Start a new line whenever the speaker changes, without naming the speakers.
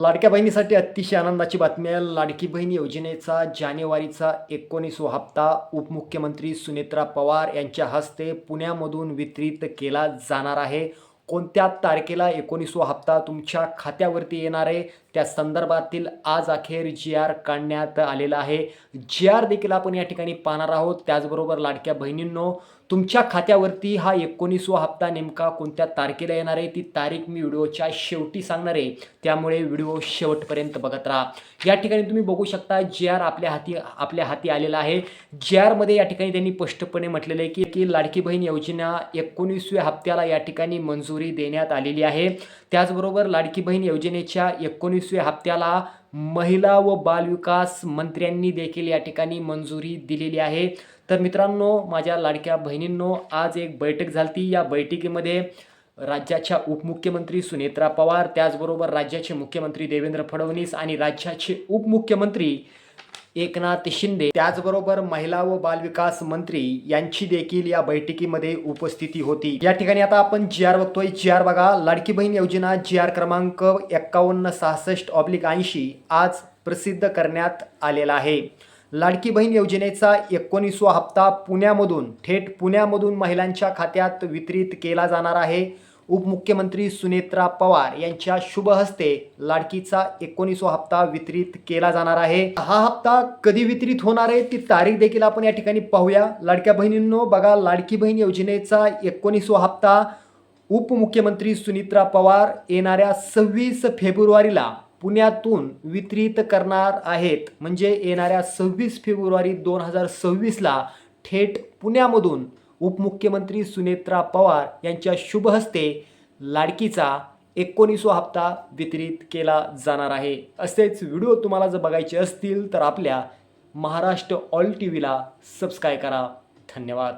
लाडक्या बहिणीसाठी अतिशय आनंदाची बातमी आहे. लाडकी बहीण योजनेचा जानेवारीचा 19वा हप्ता उपमुख्यमंत्री सुनेत्रा पवार यांच्या हस्ते पुण्यामधून वितरित केला जाणार आहे. कोणत्या तारखेला 19वा हप्ता तुमच्या खात्यावरती येणार आहे, त्या संदर्भातील आज अखेर जी-आर काढण्यात आलेला आहे. जी-आर देखील आपण या ठिकाणी पाहणार आहोत. त्याचबरोबर लाडक्या बहिणींनो, तुमच्या खात्यावरती हा 19वा हप्ता नेमका कोणत्या तारखेला येणार आहे, ती तारीख मी व्हिडिओच्या शेवटी सांगणार आहे. त्यामुळे व्हिडिओ शेवटपर्यंत बघत राहा. या ठिकाणी तुम्ही बघू शकता जी-आर आपल्या हाती आलेला आहे. जी-आरमध्ये या ठिकाणी त्यांनी स्पष्टपणे म्हटलेलं आहे की लाडकी बहीण योजना 19व्या हप्त्याला या ठिकाणी मंजुरी देण्यात आलेली आहे. त्याचबरोबर लाडकी बहीण योजनेच्या 19व्या हप्त्याला महिला व बालविकास मंत्र्यांनी देखील या ठिकाणी मंजुरी दिलेली आहे. तर मित्रांनो, माझ्या लाडक्या बहिणींनो, आज एक बैठक झाली. या बैठकीमध्ये राज्याच्या उपमुख्यमंत्री सुनेत्रा पवार, त्याचबरोबर राज्याचे मुख्यमंत्री देवेंद्र फडणवीस आणि राज्याचे उपमुख्यमंत्री एकनाथ शिंदे, त्याचबरोबर महिला व बालविकास मंत्री यांची देखील या बैठकीमध्ये उपस्थिती होती. या ठिकाणी आता आपण जी-आर बघतोय. जी-आर बघा, लाडकी बहीण योजना जी-आर क्रमांक 5166/80 आज प्रसिद्ध करण्यात आलेला आहे. लाडकी बहीण योजनेचा 19वा हप्ता थेट पुण्यामधून महिलांच्या खात्यात वितरित केला जाणार आहे. उपमुख्यमंत्री सुनेत्रा पवार यांच्या शुभ हस्ते लाडकीचा 19वा हप्ता वितरित केला जाणार आहे. हा हप्ता कधी वितरित होणार आहे, ती तारीख देखील आपण या ठिकाणी पाहूया. लाडक्या बहिणींनो बघा, लाडकी बहीण योजनेचा 19वा हप्ता उपमुख्यमंत्री सुनेत्रा पवार येणाऱ्या 26 फेब्रुवारीला पुण्यातून वितरित करणार आहेत. म्हणजे येणाऱ्या 26 फेब्रुवारी 2026ला थेट पुण्यामधून उपमुख्यमंत्री सुनेत्रा पवार यांच्या शुभ हस्ते लाडकीचा 19वा हप्ता वितरित केला जाणार आहे. असेच व्हिडिओ तुम्हाला जर बघायचे असतील तर आपल्या महाराष्ट्र ऑल टीव्हीला सबस्क्राईब करा. धन्यवाद.